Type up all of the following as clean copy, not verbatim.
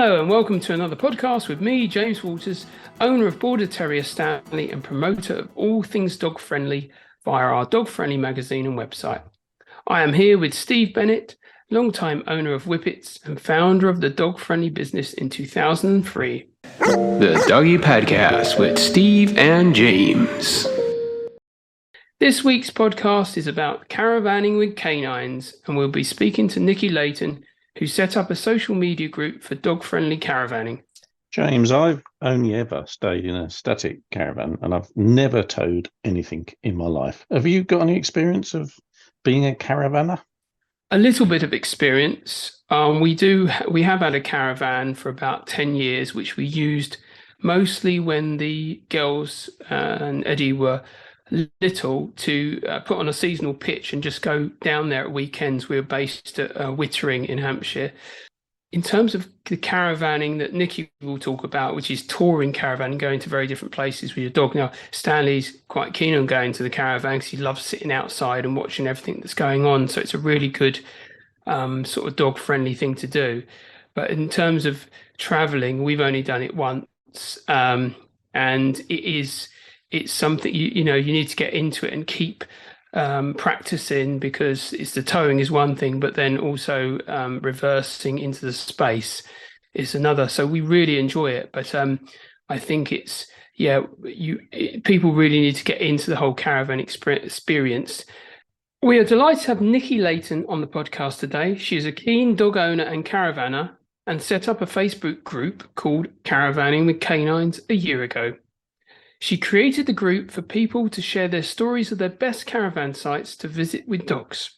Hello and welcome to another podcast with me, James Walters, owner of Border Terrier Stanley and promoter of all things dog friendly via our Dog Friendly magazine and website. I am here with Steve Bennett, longtime owner of Whippets and founder of the Dog Friendly business in 2003. The Doggy Podcast with Steve and James. This week's podcast is about caravanning with canines, and we'll be speaking to Nikki Layton, who set up a social media group for dog-friendly caravanning. James, I've only ever stayed in a static caravan and I've never towed anything in my life. Have you got any experience of being a caravaner? A little bit of experience. We have had a caravan for about 10 years, which we used mostly when the girls and Eddie were little to put on a seasonal pitch and just go down there at weekends. We were based at Wittering in Hampshire. In terms of the caravanning that Nikki will talk about, which is touring caravan and going to very different places with your dog. Now, Stanley's quite keen on going to the caravan because he loves sitting outside and watching everything that's going on. So it's a really good sort of dog-friendly thing to do. But in terms of traveling, we've only done it once. And it's something, you need to get into it and keep practicing, because it's the towing is one thing, but then also reversing into the space is another. So we really enjoy it. But I think people really need to get into the whole caravan experience. We are delighted to have Nikki Layton on the podcast today. She is a keen dog owner and caravaner and set up a Facebook group called Caravanning with Canines a year ago. She created the group for people to share their stories of their best caravan sites to visit with dogs.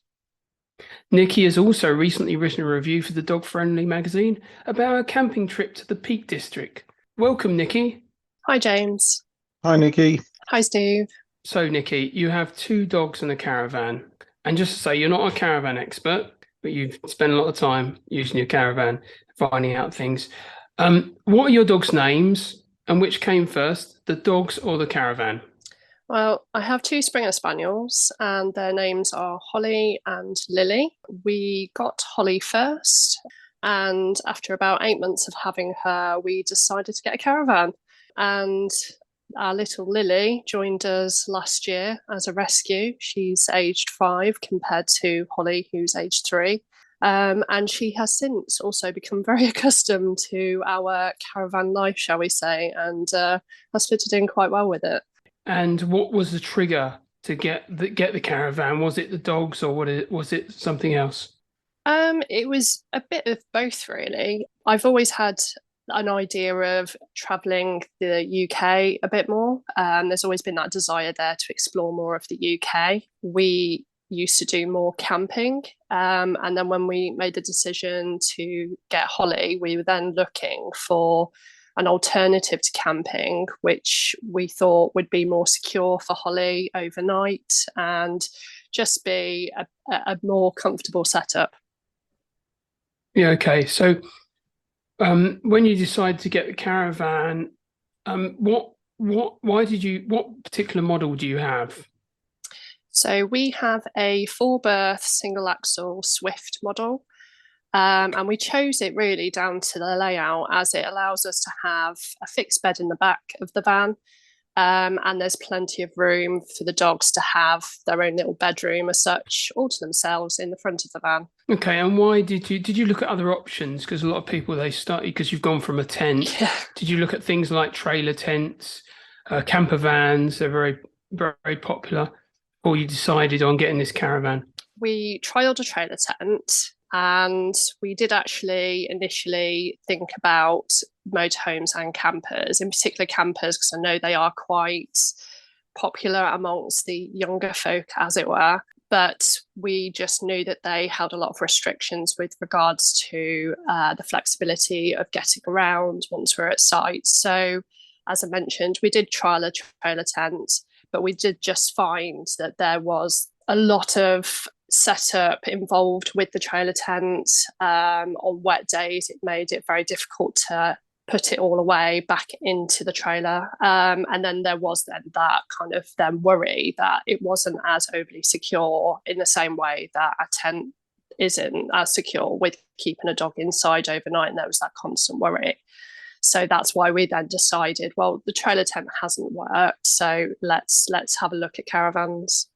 Nikki has also recently written a review for the Dog Friendly magazine about a camping trip to the Peak District. Welcome, Nikki. Hi, James. Hi, Nikki. Hi, Steve. So, Nikki, you have 2 dogs and a caravan. And just to say, you're not a caravan expert, but you've spent a lot of time using your caravan, finding out things. What are your dogs' names? And which came first, the dogs or the caravan? Well, I have 2 Springer Spaniels and their names are Holly and Lily. We got Holly first, and after about 8 months of having her, we decided to get a caravan. And our little Lily joined us last year as a rescue. She's aged 5 compared to Holly, who's aged 3. And she has since also become very accustomed to our caravan life, shall we say, and has fitted in quite well with it. And what was the trigger to get the caravan? Was it the dogs, or was it something else? It was a bit of both, really. I've always had an idea of travelling the UK a bit more. There's always been that desire there to explore more of the UK. We used to do more camping, and then when we made the decision to get Holly, we were then looking for an alternative to camping, which we thought would be more secure for Holly overnight and just be a more comfortable setup. Yeah, okay. So when you decided to get the caravan, what particular model do you have? So we have a 4-berth single axle Swift model, and we chose it really down to the layout, as it allows us to have a fixed bed in the back of the van, and there's plenty of room for the dogs to have their own little bedroom as such, all to themselves in the front of the van. Okay, and why did you look at other options? Because a lot of people, because you've gone from a tent. Yeah. Did you look at things like trailer tents, camper vans? They're very, very popular. Or you decided on getting this caravan? We trialled a trailer tent, and we did actually initially think about motorhomes and campers, in particular campers, because I know they are quite popular amongst the younger folk, as it were. But we just knew that they held a lot of restrictions with regards to the flexibility of getting around once we're at site. So, as I mentioned, we did trial a trailer tent, but we did just find that there was a lot of setup involved with the trailer tent. On wet days, it made it very difficult to put it all away back into the trailer. And then there was then that kind of then worry that it wasn't as overly secure in the same way that a tent isn't as secure with keeping a dog inside overnight, and there was that constant worry. So that's why we then decided, well, the trailer tent hasn't worked, so let's have a look at caravans.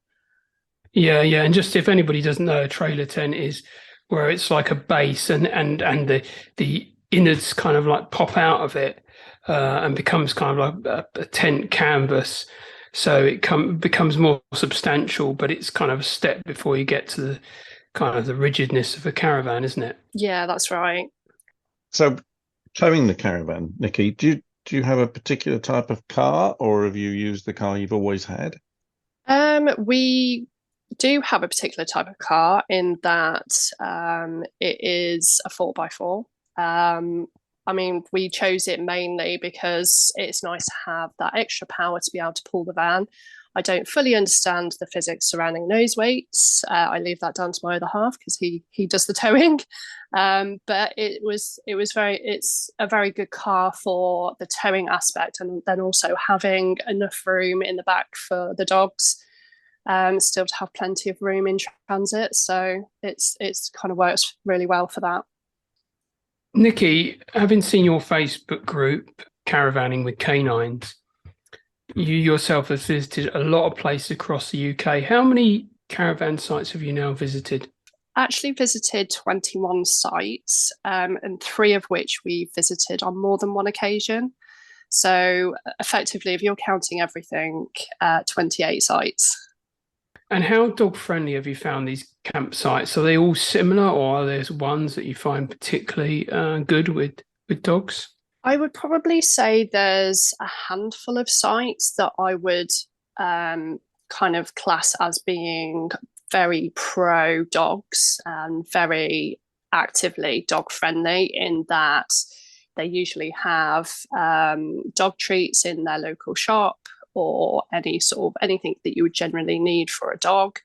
Yeah, yeah. And just if anybody doesn't know, a trailer tent is where it's like a base and the innards kind of like pop out of it and becomes kind of like a tent canvas. So it becomes more substantial, but it's kind of a step before you get to the kind of the rigidness of a caravan, isn't it? Yeah, that's right. So, towing the caravan, Nikki, do you have a particular type of car, or have you used the car you've always had? We do have a particular type of car in that it is a 4x4. I mean, we chose it mainly because it's nice to have that extra power to be able to pull the van. I don't fully understand the physics surrounding nose weights. I leave that down to my other half because he does the towing. But it's a very good car for the towing aspect, and then also having enough room in the back for the dogs. Still to have plenty of room in transit, so it's kind of works really well for that. Nikki, having seen your Facebook group, Caravanning with Canines, you yourself have visited a lot of places across the UK. How many caravan sites have you now visited? Actually visited 21 sites, and 3 of which we visited on more than one occasion. So effectively, if you're counting everything, 28 sites. And how dog friendly have you found these campsites? Are they all similar, or are there ones that you find particularly good with dogs? I would probably say there's a handful of sites that I would kind of class as being very pro dogs and very actively dog friendly, in that they usually have dog treats in their local shop, or any sort of anything that you would generally need for a dog.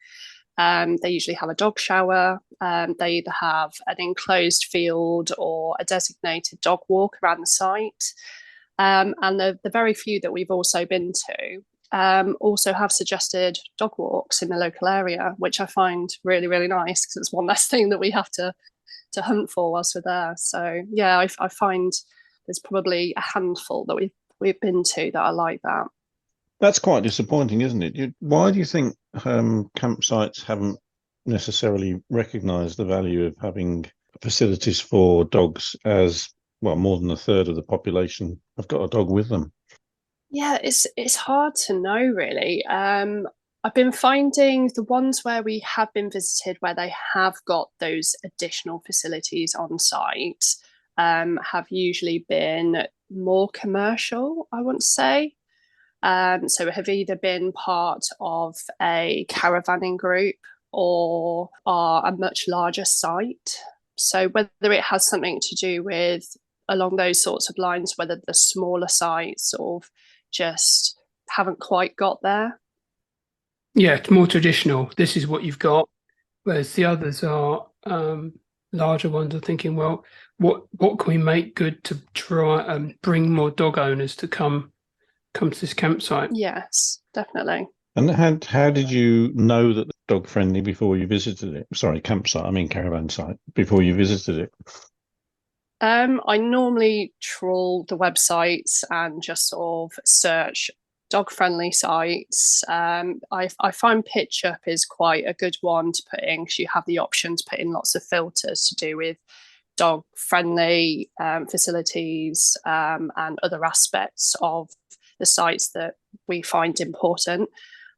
They usually have a dog shower. They either have an enclosed field or a designated dog walk around the site. And the very few that we've also been to also have suggested dog walks in the local area, which I find really, really nice, because it's one less thing that we have to hunt for whilst we're there. So yeah, I find there's probably a handful that we've been to that are like that. That's quite disappointing, isn't it? Why do you think campsites haven't necessarily recognised the value of having facilities for dogs, as well, more than a third of the population have got a dog with them? Yeah, it's hard to know, really. I've been finding the ones where we have been visited, where they have got those additional facilities on site, have usually been more commercial, I want to say. So have either been part of a caravanning group or are a much larger site. So whether it has something to do with along those sorts of lines, whether the smaller sites sort of just haven't quite got there. Yeah, it's more traditional. This is what you've got, whereas the others are larger ones are thinking, well, what can we make good to try and bring more dog owners to come to this campsite? Yes, definitely. And how did you know that dog friendly before you visited it? Sorry, campsite, I mean caravan site, before you visited it. I normally trawl the websites and just sort of search dog-friendly sites. I find PitchUp is quite a good one to put in, because you have the option to put in lots of filters to do with dog-friendly facilities and other aspects of the sites that we find important.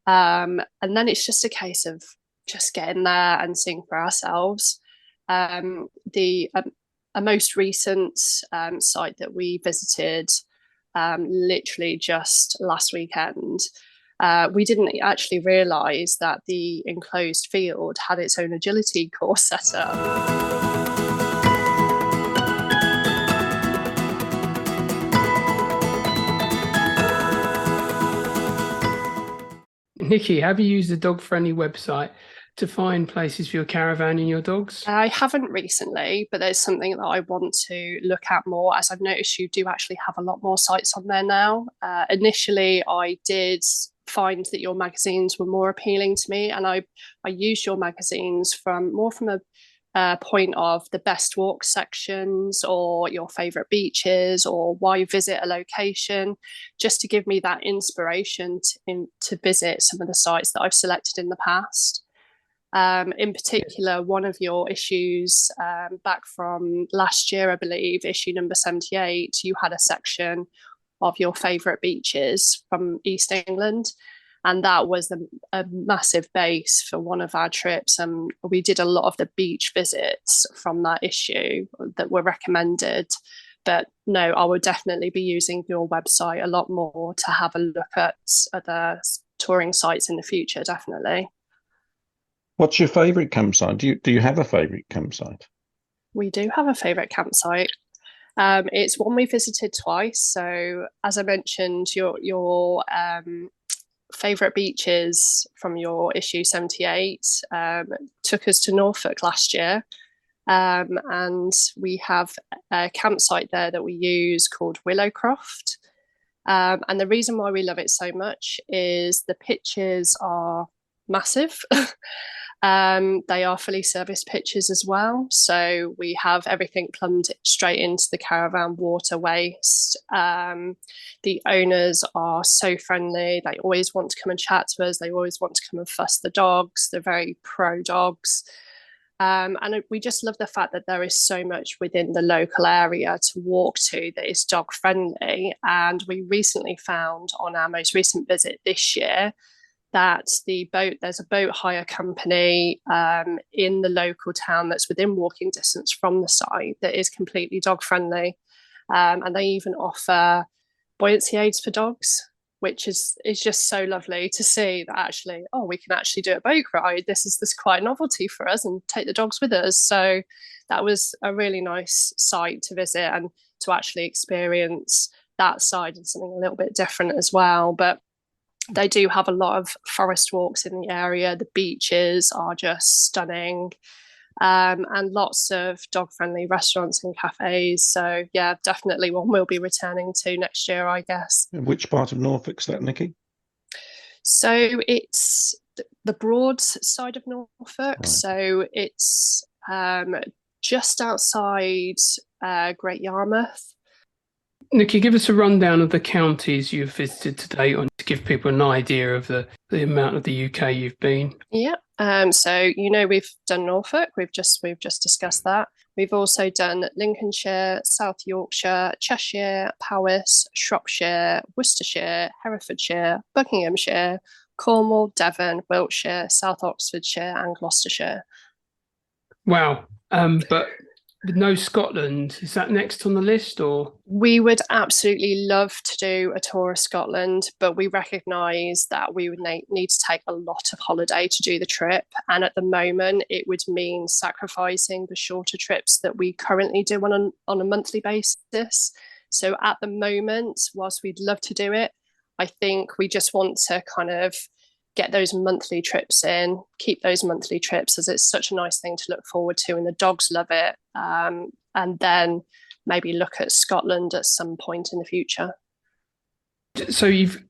And then it's just a case of just getting there and seeing for ourselves. A most recent site that we visited literally just last weekend, we didn't actually realise that the enclosed field had its own agility course set up. Nikki, have you used the dog-friendly website to find places for your caravan and your dogs? I haven't recently, but there's something that I want to look at more, as I've noticed you do actually have a lot more sites on there now. Initially, I did find that your magazines were more appealing to me, and I used your magazines from a point of the best walk sections or your favorite beaches or why visit a location, just to give me that inspiration to visit some of the sites that I've selected in the past. In particular, one of your issues back from last year, I believe, issue number 78, you had a section of your favourite beaches from East England. And that was a massive base for one of our trips. And we did a lot of the beach visits from that issue that were recommended. But no, I will definitely be using your website a lot more to have a look at other touring sites in the future, definitely. What's your favourite campsite? Do you have a favourite campsite? We do have a favourite campsite. It's one we visited twice. So as I mentioned, your favourite beaches from your issue 78 took us to Norfolk last year. And we have a campsite there that we use called Willowcroft. And the reason why we love it so much is the pitches are massive. They are fully serviced pitches as well. So we have everything plumbed straight into the caravan water waste. The owners are so friendly. They always want to come and chat to us. They always want to come and fuss the dogs. They're very pro dogs. And we just love the fact that there is so much within the local area to walk to that is dog friendly. And we recently found on our most recent visit this year that there's a boat hire company in the local town that's within walking distance from the site that is completely dog friendly. And they even offer buoyancy aids for dogs, which is just so lovely to see that actually, oh, we can actually do a boat ride. This is quite a novelty for us and take the dogs with us. So that was a really nice site to visit and to actually experience that side and something a little bit different as well. But they do have a lot of forest walks in the area. The beaches are just stunning, and lots of dog-friendly restaurants and cafes. So yeah, definitely one we'll be returning to next year, I guess. Which part of Norfolk's that, Nikki? So it's the Broad side of Norfolk. Right. So it's just outside Great Yarmouth. Nikki, give us a rundown of the counties you've visited to date on to give people an idea of the amount of the UK you've been. Yeah. So we've done Norfolk. We've just discussed that. We've also done Lincolnshire, South Yorkshire, Cheshire, Powys, Shropshire, Worcestershire, Herefordshire, Buckinghamshire, Cornwall, Devon, Wiltshire, South Oxfordshire, and Gloucestershire. Wow. But no Scotland, is that next on the list, or? We would absolutely love to do a tour of Scotland, but we recognise that we would need to take a lot of holiday to do the trip. And at the moment, it would mean sacrificing the shorter trips that we currently do on a monthly basis. So at the moment, whilst we'd love to do it, I think we just want to kind of get those monthly trips in, keep those monthly trips, as it's such a nice thing to look forward to and the dogs love it. And then maybe look at Scotland at some point in the future. So you've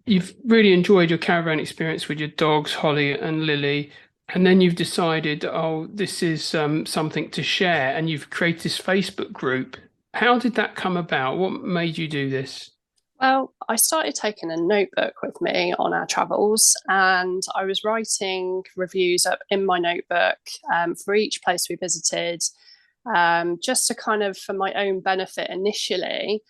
really enjoyed your caravan experience with your dogs, Holly and Lily, and then you've decided, oh, this is something to share, and you've created this Facebook group. How did that come about? What made you do this? Well, I started taking a notebook with me on our travels, and I was writing reviews up in my notebook for each place we visited, just to kind of for my own benefit initially.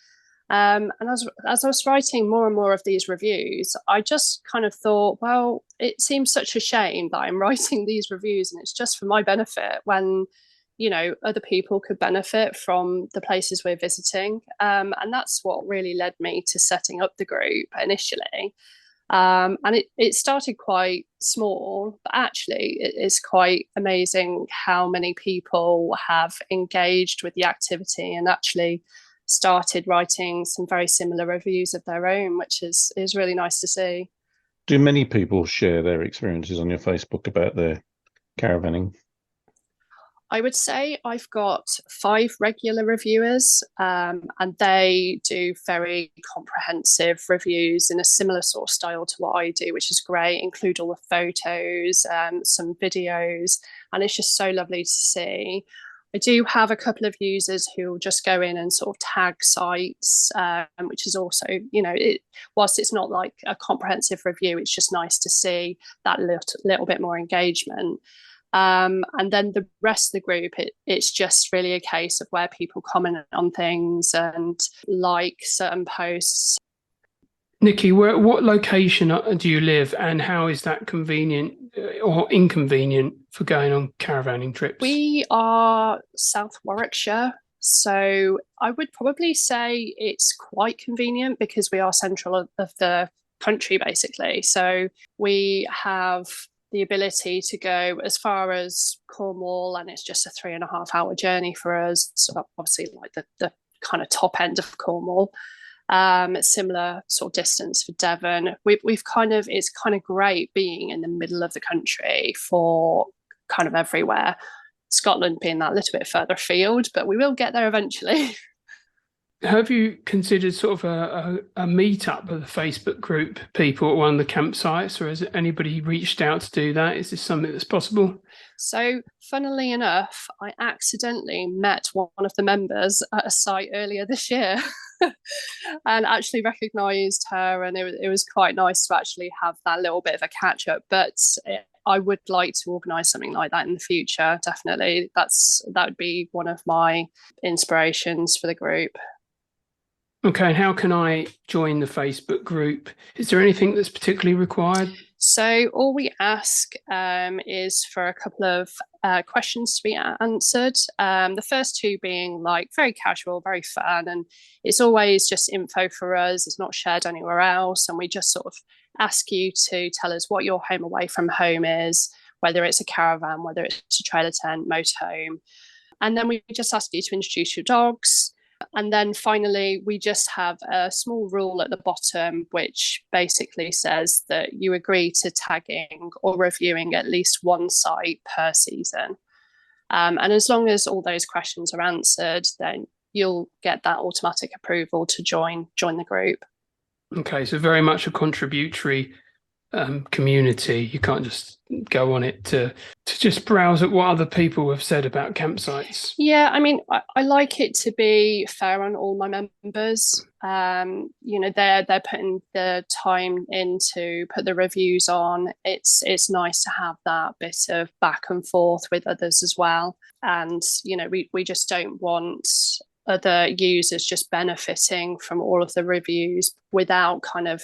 And as I was writing more and more of these reviews, I just kind of thought, well, it seems such a shame that I'm writing these reviews and it's just for my benefit when other people could benefit from the places we're visiting. And that's what really led me to setting up the group initially. And it started quite small, but actually it is quite amazing how many people have engaged with the activity and actually started writing some very similar reviews of their own, which is really nice to see. Do many people share their experiences on your Facebook about their caravanning? I would say I've got 5 regular reviewers, and they do very comprehensive reviews in a similar sort of style to what I do, which is great. Include all the photos, some videos, and it's just so lovely to see. I do have a couple of users who will just go in and sort of tag sites, which is also, whilst it's not like a comprehensive review, it's just nice to see that little bit more engagement. And then the rest of the group, it's just really a case of where people comment on things and like certain posts. Nikki, what location do you live, and how is that convenient or inconvenient for going on caravanning trips? We are South Warwickshire, so I would probably say it's quite convenient because we are central of the country, basically. So we have the ability to go as far as Cornwall, and it's just a 3.5 hour journey for us. So obviously, like the kind of top end of Cornwall. Similar sort of distance for Devon. It's kind of great being in the middle of the country for kind of everywhere. Scotland being that little bit further afield, but we will get there eventually. Have you considered sort of a meetup of the Facebook group people at one of the campsites, or has anybody reached out to do that? Is this something that's possible? So, funnily enough, I accidentally met one of the members at a site earlier this year and actually recognised her, and it was quite nice to actually have that little bit of a catch up. But I would like to organise something like that in the future. Definitely, that would be one of my inspirations for the group. Okay, and how can I join the Facebook group? Is there anything that's particularly required? So all we ask is for a couple of questions to be answered. The first 2 being like very casual, very fun, and it's always just info for us. It's not shared anywhere else, and we just sort of ask you to tell us what your home away from home is, whether it's a caravan, whether it's a trailer tent, motorhome, and then we just ask you to introduce your dogs. And then finally, we just have a small rule at the bottom, which basically says that you agree to tagging or reviewing at least one site per season. And as long as all those questions are answered, then you'll get that automatic approval to join the group. Okay, so very much a contributory community. You can't just go on it to just browse at what other people have said about campsites. Yeah, I mean, I like it to be fair on all my members. They're putting the time in to put the reviews on. It's nice to have that bit of back and forth with others as well. And we just don't want other users just benefiting from all of the reviews without kind of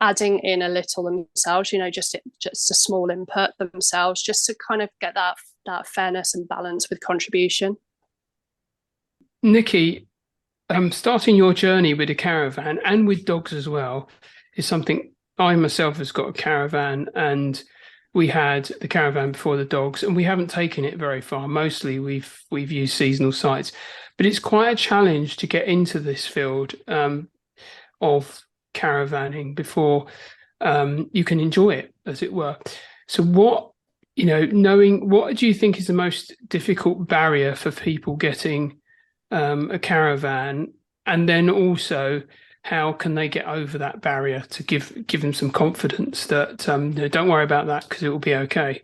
adding in a little themselves, just a small input themselves, just to kind of get that fairness and balance with contribution. Nikki, starting your journey with a caravan and with dogs as well is something. I myself has got a caravan, and we had the caravan before the dogs, and we haven't taken it very far. Mostly we've used seasonal sites, but it's quite a challenge to get into this field of caravanning before you can enjoy it, as it were. So what do you think is the most difficult barrier for people getting a caravan, and then also how can they get over that barrier to give them some confidence that don't worry about that because it will be okay?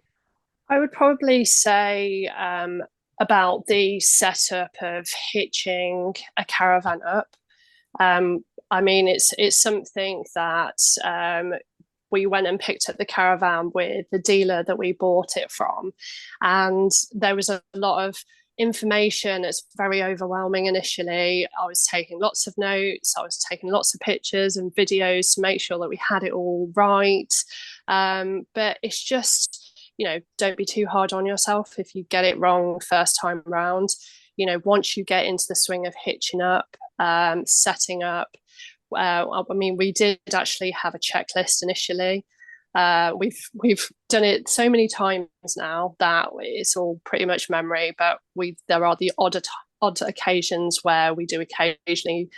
I would probably say about the setup of hitching a caravan up. I mean, it's something that we went and picked up the caravan with the dealer that we bought it from, and there was a lot of information. It's very overwhelming initially. I was taking lots of notes. I was taking lots of pictures and videos to make sure that we had it all right. But it's just, don't be too hard on yourself if you get it wrong first time around. Once you get into the swing of hitching up, setting up, I mean, we did actually have a checklist initially. We've done it so many times now that it's all pretty much memory. But there are the odd occasions where we do occasionally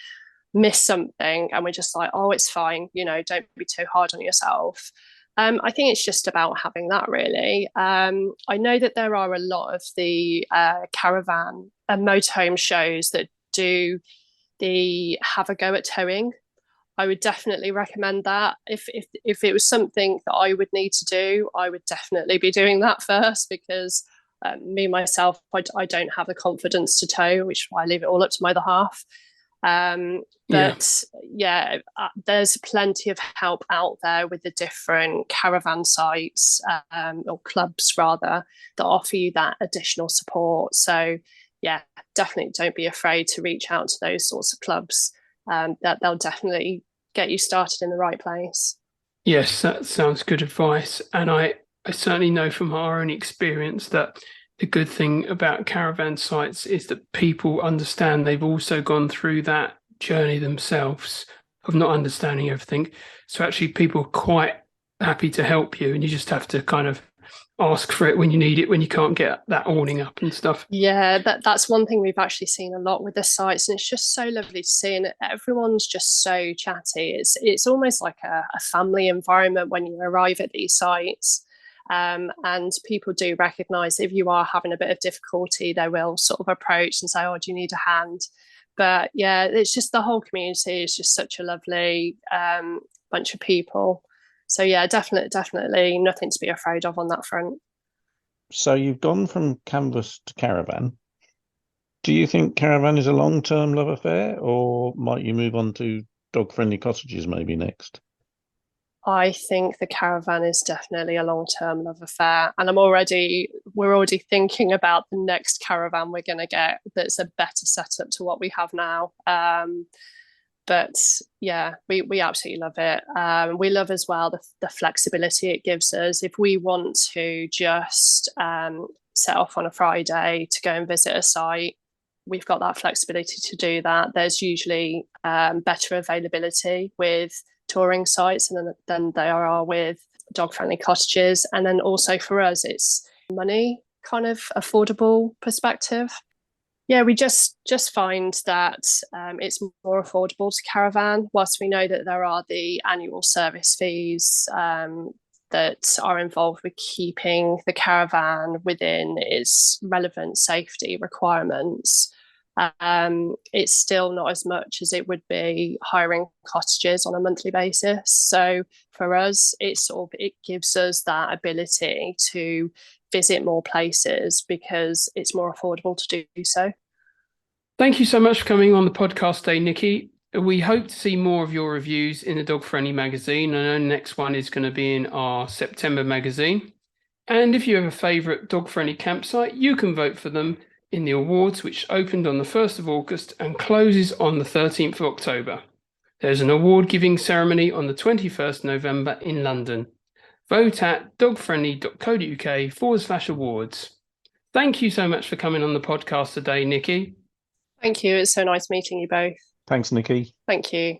miss something, and we're just like, oh, it's fine. Don't be too hard on yourself. I think it's just about having that, really. I know that there are a lot of the caravan and motorhome shows that do the have a go at towing. I would definitely recommend that. If it was something that I would need to do, I would definitely be doing that first, because me myself, I don't have the confidence to tow, which is why I leave it all up to my other half. But yeah, there's plenty of help out there with the different caravan sites, or clubs rather, that offer you that additional support. So yeah, definitely don't be afraid to reach out to those sorts of clubs. That they'll definitely get you started in the right place. Yes, that sounds good advice. And I certainly know from our own experience that the good thing about caravan sites is that people understand they've also gone through that journey themselves of not understanding everything. So actually people are quite happy to help you, and you just have to kind of ask for it when you need it, when you can't get that awning up and stuff. Yeah, that's one thing we've actually seen a lot with the sites, and it's just so lovely to see. And everyone's just so chatty. It's almost like a family environment when you arrive at these sites. And people do recognise if you are having a bit of difficulty, they will sort of approach and say, "Oh, do you need a hand?" But yeah, it's just the whole community is just such a lovely bunch of people. So yeah, definitely nothing to be afraid of on that front. So you've gone from canvas to caravan. Do you think caravan is a long-term love affair, or might you move on to dog-friendly cottages maybe next? I think the caravan is definitely a long-term love affair, and we're already thinking about the next caravan we're going to get that's a better setup to what we have now. But yeah, we absolutely love it. We love as well the flexibility it gives us. If we want to just set off on a Friday to go and visit a site, we've got that flexibility to do that. There's usually better availability with touring sites than there are with dog-friendly cottages. And then also for us, it's money kind of affordable perspective. Yeah, we just find that it's more affordable to caravan, whilst we know that there are the annual service fees that are involved with keeping the caravan within its relevant safety requirements. It's still not as much as it would be hiring cottages on a monthly basis. So for us, it gives us that ability to visit more places because it's more affordable to do so. Thank you so much for coming on the podcast today, Nikki. We hope to see more of your reviews in the Dog Friendly magazine. I know the next one is going to be in our September magazine. And if you have a favourite dog friendly campsite, you can vote for them in the awards, which opened on the 1st of August and closes on the 13th of October. There's an award giving ceremony on the 21st November in London. Vote at dogfriendly.co.uk/awards. Thank you so much for coming on the podcast today, Nikki. Thank you. It's so nice meeting you both. Thanks, Nikki. Thank you.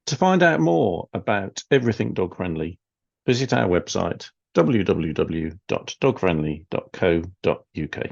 To find out more about everything dog friendly, visit our website www.dogfriendly.co.uk.